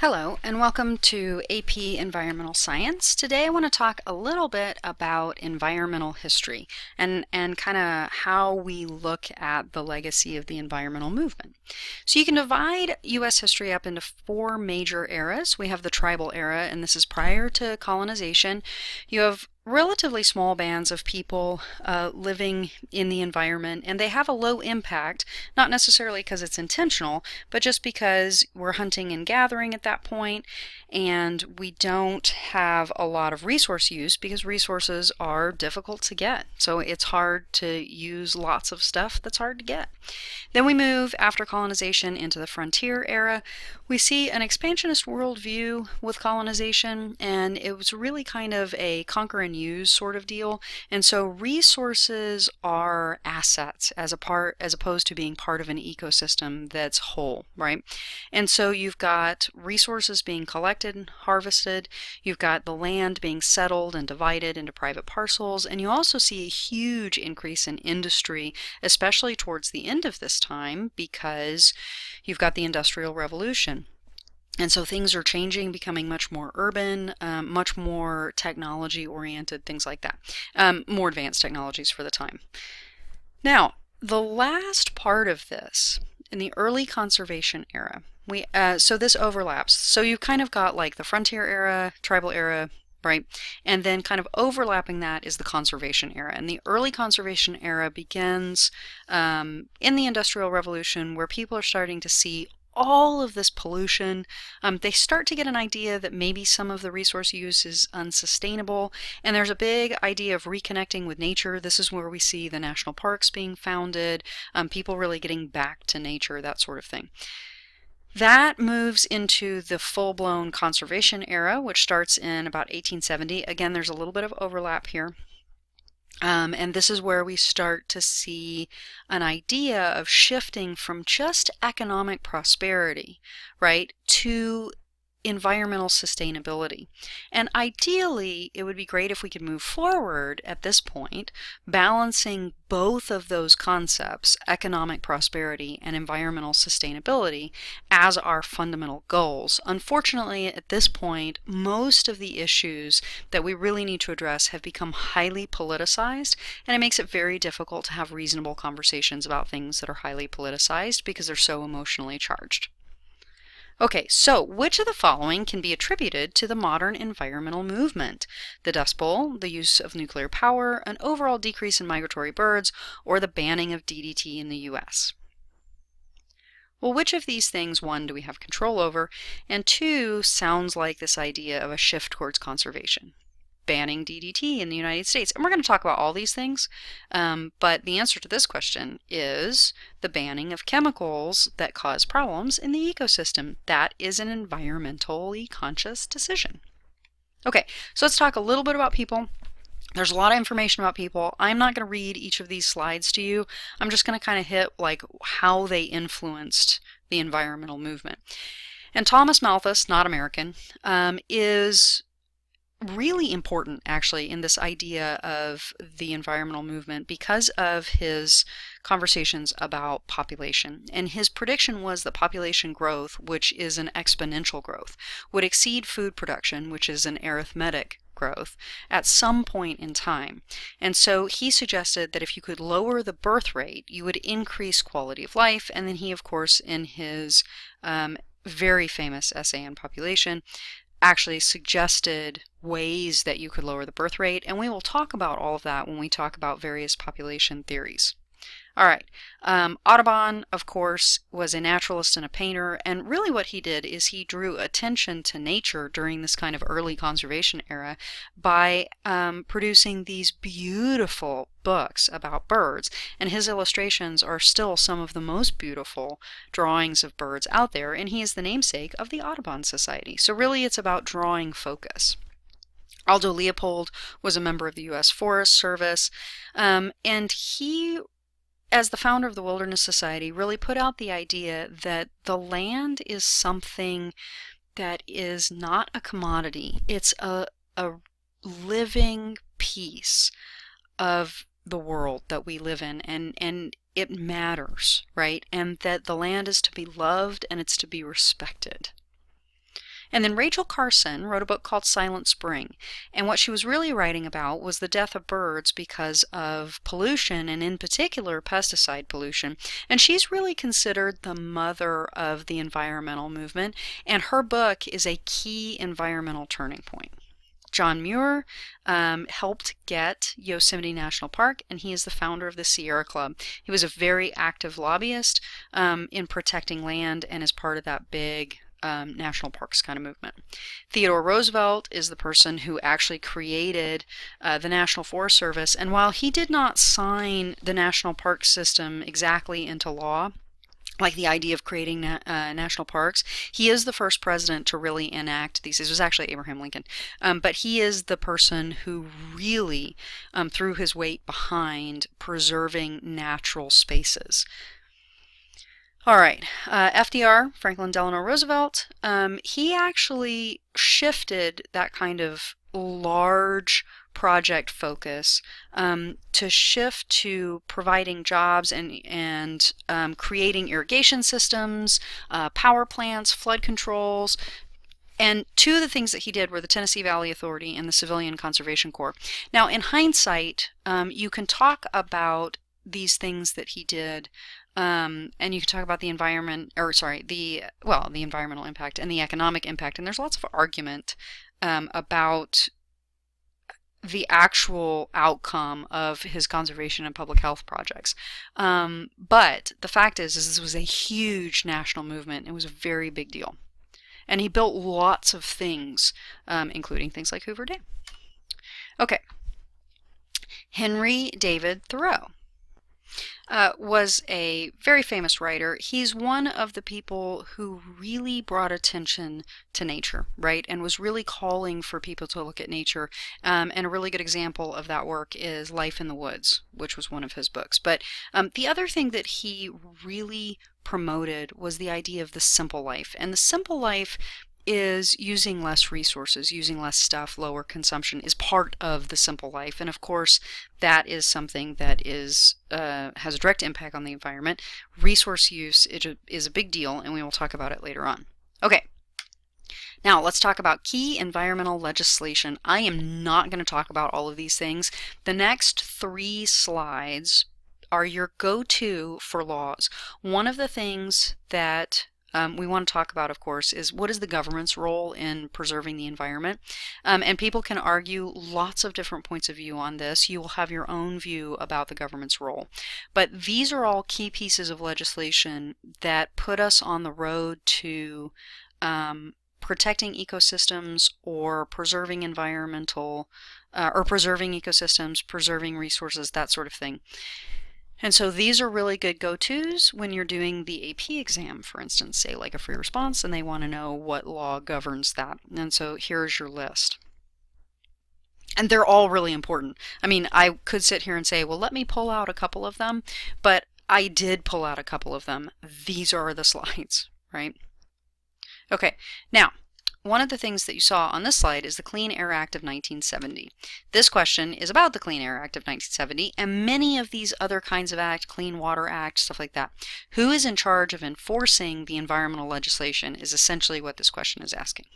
Hello, and welcome to AP Environmental Science. Today I want to talk a little bit about environmental history and kind of how we look at the legacy of the environmental movement. So you can divide U.S. history up into four major eras. We have the tribal era, and this is prior to colonization. You have relatively small bands of people living in the environment, and they have a low impact, not necessarily because it's intentional, but just because we're hunting and gathering at that point, and we don't have a lot of resource use because resources are difficult to get. So it's hard to use lots of stuff that's hard to get. Then we move after colonization into the frontier era. We see an expansionist worldview with colonization, and it was really kind of a conquer and use sort of deal. And so resources are assets as opposed to being part of an ecosystem that's whole, right? And so you've got resources being collected and harvested, you've got the land being settled and divided into private parcels, and you also see a huge increase in industry, especially towards the end of this time, because you've got the Industrial Revolution. And so things are changing, becoming much more urban, much more technology oriented, things like that, more advanced technologies for the time. Now, the last part of this, in the early conservation era, so this overlaps. So you've kind of got like the frontier era, tribal era, right? And then kind of overlapping that is the conservation era. And the early conservation era begins in the Industrial Revolution, where people are starting to see all of this pollution. They start to get an idea that maybe some of the resource use is unsustainable, and there's a big idea of reconnecting with nature. This is where we see the national parks being founded, people really getting back to nature, that sort of thing. That moves into the full-blown conservation era, which starts in about 1870. Again, there's a little bit of overlap here. And this is where we start to see an idea of shifting from just economic prosperity, right, to environmental sustainability. And ideally, it would be great if we could move forward at this point, balancing both of those concepts, economic prosperity and environmental sustainability, as our fundamental goals. Unfortunately, at this point, most of the issues that we really need to address have become highly politicized, and it makes it very difficult to have reasonable conversations about things that are highly politicized because they're so emotionally charged. Okay, so which of the following can be attributed to the modern environmental movement? The Dust Bowl, the use of nuclear power, an overall decrease in migratory birds, or the banning of DDT in the US? Well, which of these things, one, do we have control over, and two, sounds like this idea of a shift towards conservation? Banning DDT in the United States. And we're going to talk about all these things, but the answer to this question is the banning of chemicals that cause problems in the ecosystem. That is an environmentally conscious decision. Okay, so let's talk a little bit about people. There's a lot of information about people. I'm not going to read each of these slides to you. I'm just going to kind of hit like how they influenced the environmental movement. And Thomas Malthus, not American, is really important actually in this idea of the environmental movement because of his conversations about population. And his prediction was that population growth, which is an exponential growth, would exceed food production, which is an arithmetic growth, at some point in time. And so he suggested that if you could lower the birth rate, you would increase quality of life. And then he, of course, in his very famous essay on population, actually suggested ways that you could lower the birth rate, and we will talk about all of that when we talk about various population theories. All right, Audubon, of course, was a naturalist and a painter, and really what he did is he drew attention to nature during this kind of early conservation era by producing these beautiful books about birds, and his illustrations are still some of the most beautiful drawings of birds out there, and he is the namesake of the Audubon Society. So really it's about drawing focus. Aldo Leopold was a member of the U.S. Forest Service, and he, as the founder of the Wilderness Society, really put out the idea that the land is something that is not a commodity. It's a living piece of the world that we live in, and it matters, right? And that the land is to be loved and it's to be respected. And then Rachel Carson wrote a book called Silent Spring. And what she was really writing about was the death of birds because of pollution, and in particular pesticide pollution. And she's really considered the mother of the environmental movement, and her book is a key environmental turning point. John Muir helped get Yosemite National Park, and he is the founder of the Sierra Club. He was a very active lobbyist in protecting land and is part of that big national parks kind of movement. Theodore Roosevelt is the person who actually created the National Forest Service, and while he did not sign the national park system exactly into law, like the idea of creating national parks, he is the first president to really enact these. This was actually Abraham Lincoln, but he is the person who really threw his weight behind preserving natural spaces. All right, FDR, Franklin Delano Roosevelt, he actually shifted that kind of large project focus to shift to providing jobs and creating irrigation systems, power plants, flood controls. And two of the things that he did were the Tennessee Valley Authority and the Civilian Conservation Corps. Now, in hindsight, you can talk about these things that he did, and you can talk about the environment, or sorry, the environmental impact and the economic impact. And there's lots of argument about the actual outcome of his conservation and public health projects. But the fact is this was a huge national movement. It was a very big deal. And he built lots of things, including things like Hoover Dam. Okay. Henry David Thoreau was a very famous writer. He's one of the people who really brought attention to nature, right? And was really calling for people to look at nature. And a really good example of that work is Life in the Woods, which was one of his books. But the other thing that he really promoted was the idea of the simple life. And the simple life is using less resources, using less stuff, lower consumption is part of the simple life. And of course, that is something that is has a direct impact on the environment. Resource use is a big deal, and we will talk about it later on. Okay. Now, let's talk about key environmental legislation. I am not going to talk about all of these things. The next 3 slides are your go-to for laws. One of the things that we want to talk about, of course, is what is the government's role in preserving the environment? And people can argue lots of different points of view on this. You will have your own view about the government's role. But these are all key pieces of legislation that put us on the road to protecting ecosystems or preserving environmental, or preserving ecosystems, preserving resources, that sort of thing. And so these are really good go-tos when you're doing the AP exam, for instance, say like a free response, and they want to know what law governs that. And so here's your list. And they're all really important. I mean, I could sit here and say, well, let me pull out a couple of them, but I did pull out a couple of them. These are the slides, right? Okay, now, one of the things that you saw on this slide is the Clean Air Act of 1970. This question is about the Clean Air Act of 1970 and many of these other kinds of acts, Clean Water Act, stuff like that. Who is in charge of enforcing the environmental legislation is essentially what this question is asking.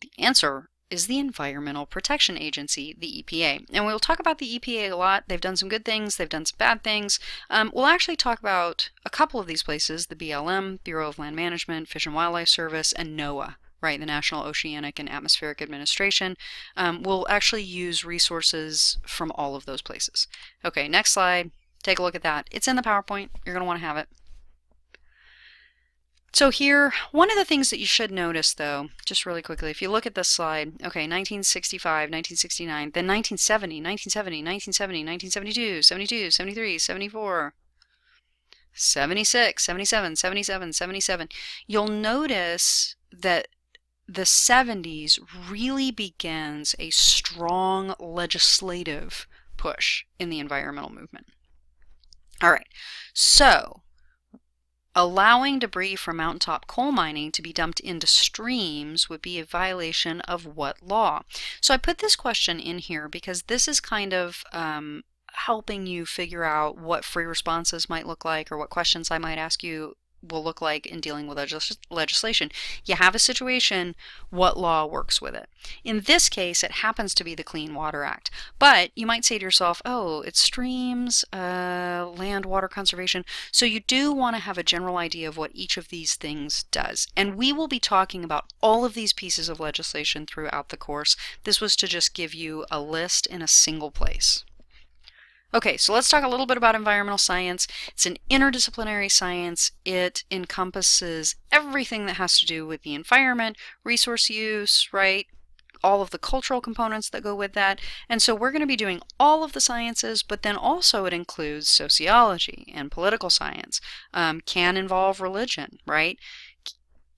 The answer is the Environmental Protection Agency, the EPA. And we'll talk about the EPA a lot. They've done some good things, they've done some bad things. We'll actually talk about a couple of these places, the BLM, Bureau of Land Management, Fish and Wildlife Service, and NOAA, right, the National Oceanic and Atmospheric Administration. We'll actually use resources from all of those places. Okay, next slide. Take a look at that. It's in the PowerPoint. You're going to want to have it. So here, one of the things that you should notice, though, just really quickly, if you look at this slide, okay, 1965, 1969, then 1970, 1970, 1970, 1972, 72, 73, 74, 76, 77, 77, 77. You'll notice that the 70s really begins a strong legislative push in the environmental movement. All right, so allowing debris from mountaintop coal mining to be dumped into streams would be a violation of what law? So I put this question in here because this is kind of helping you figure out what free responses might look like or what questions I might ask you will look like in dealing with legislation. You have a situation, what law works with it? In this case, it happens to be the Clean Water Act. But you might say to yourself, oh, it's streams, land, water conservation. So you do want to have a general idea of what each of these things does. And we will be talking about all of these pieces of legislation throughout the course. This was to just give you a list in a single place. Okay, so let's talk a little bit about environmental science. It's an interdisciplinary science. It encompasses everything that has to do with the environment, resource use, right? All of the cultural components that go with that. And so we're going to be doing all of the sciences, but then also it includes sociology and political science. Can involve religion, right?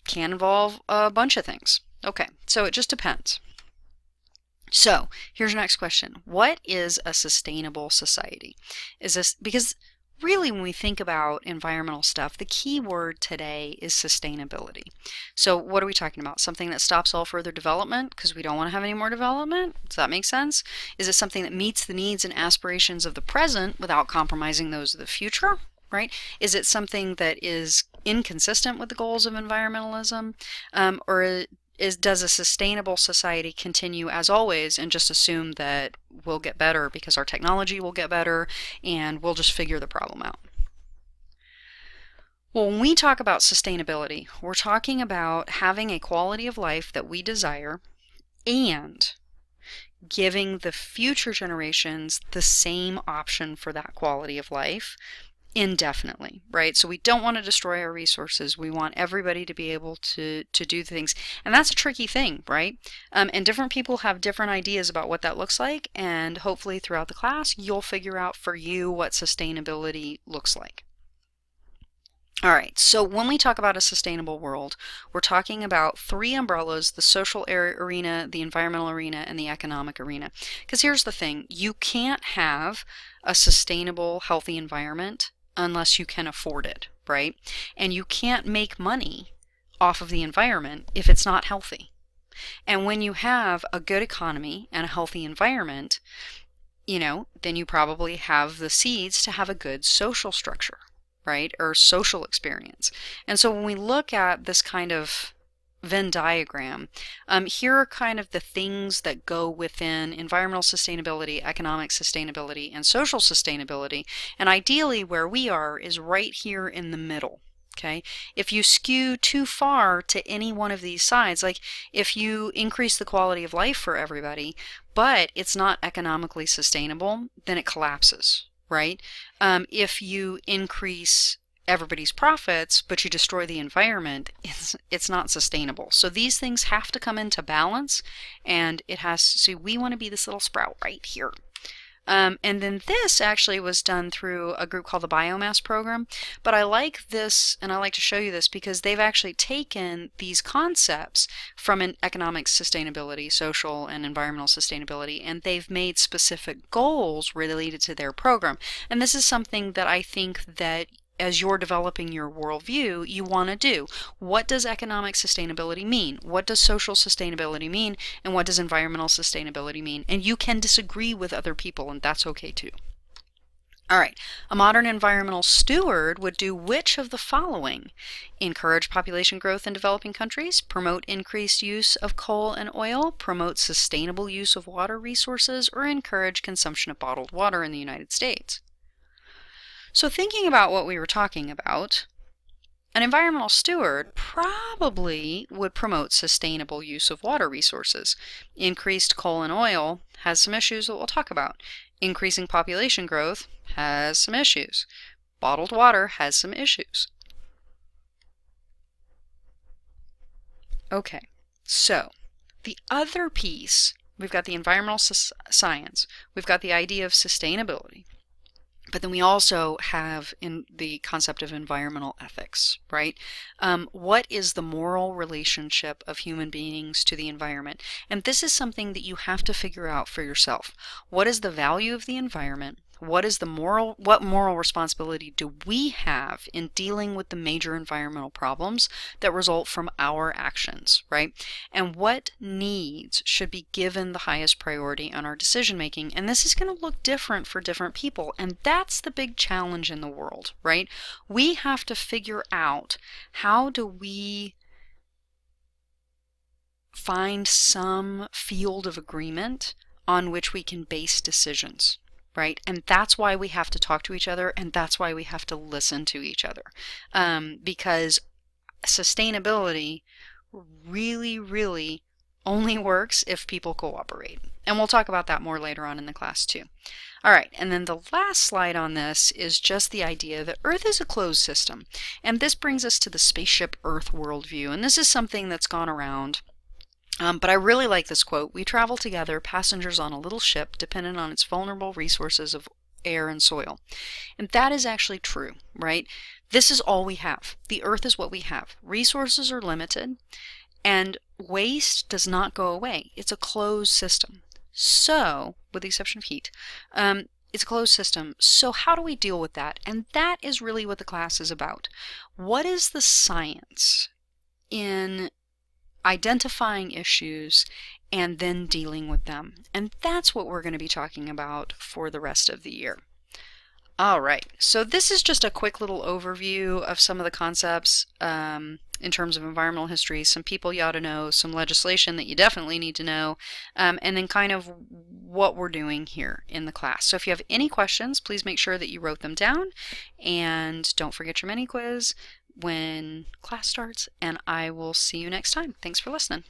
Can involve a bunch of things. Okay, so it just depends. So here's your next question. What is a sustainable society? Is this because really when we think about environmental stuff, the key word today is sustainability. So what are we talking about? Something that stops all further development because we don't want to have any more development? Does that make sense? Is it something that meets the needs and aspirations of the present without compromising those of the future? Right? Is it something that is inconsistent with the goals of environmentalism? Or does a sustainable society continue as always and just assume that we'll get better because our technology will get better and we'll just figure the problem out? Well, when we talk about sustainability, we're talking about having a quality of life that we desire and giving the future generations the same option for that quality of life indefinitely, right? So we don't want to destroy our resources. We want everybody to be able to do things. And that's a tricky thing, right? And different people have different ideas about what that looks like. And hopefully throughout the class, you'll figure out for you what sustainability looks like. All right, so when we talk about a sustainable world, we're talking about three umbrellas: the social arena, the environmental arena, and the economic arena. Because here's the thing, you can't have a sustainable, healthy environment unless you can afford it, right? And you can't make money off of the environment if it's not healthy. And when you have a good economy and a healthy environment, then you probably have the seeds to have a good social structure, right? Or social experience. And so when we look at this kind of Venn diagram, here are kind of the things that go within environmental sustainability, economic sustainability, and social sustainability. And ideally where we are is right here in the middle. Okay, if you skew too far to any one of these sides, like if you increase the quality of life for everybody, but it's not economically sustainable, then it collapses, right? If you increase everybody's profits, but you destroy the environment, it's not sustainable. So these things have to come into balance, and we want to be this little sprout right here. And then this actually was done through a group called the Biomass Program. But I like this, and I like to show you this because they've actually taken these concepts from an economic sustainability, social and environmental sustainability, and they've made specific goals related to their program. And this is something that I think that as you're developing your worldview, you want to do. What does economic sustainability mean? What does social sustainability mean? And what does environmental sustainability mean? And you can disagree with other people, and that's okay too. All right, a modern environmental steward would do which of the following? Encourage population growth in developing countries, promote increased use of coal and oil, promote sustainable use of water resources, or encourage consumption of bottled water in the United States. So thinking about what we were talking about, an environmental steward probably would promote sustainable use of water resources. Increased coal and oil has some issues that we'll talk about. Increasing population growth has some issues. Bottled water has some issues. Okay, so the other piece, we've got the environmental science, we've got the idea of sustainability. But then we also have in the concept of environmental ethics, right? What is the moral relationship of human beings to the environment? And this is something that you have to figure out for yourself. What is the value of the environment? what moral responsibility do we have in dealing with the major environmental problems that result from our actions, right? And what needs should be given the highest priority on our decision making. And this is going to look different for different people. And that's the big challenge in the world, right? We have to figure out, how do we find some field of agreement on which we can base decisions, right? And that's why we have to talk to each other, and that's why we have to listen to each other, because sustainability really, really only works if people cooperate. And we'll talk about that more later on in the class too. All right, and then the last slide on this is just the idea that Earth is a closed system. And this brings us to the spaceship Earth worldview. And this is something that's gone around. But I really like this quote. "We travel together, passengers on a little ship, dependent on its vulnerable resources of air and soil." And that is actually true, right? This is all we have. The Earth is what we have. Resources are limited, and waste does not go away. It's a closed system. So, with the exception of heat, it's a closed system. So how do we deal with that? And that is really what the class is about. What is the science in identifying issues and then dealing with them? And that's what we're going to be talking about for the rest of the year. All right, so this is just a quick little overview of some of the concepts in terms of environmental history, some people you ought to know, some legislation that you definitely need to know, and then kind of what we're doing here in the class. So if you have any questions, please make sure that you wrote them down, and don't forget your mini quiz when class starts, and I will see you next time. Thanks for listening.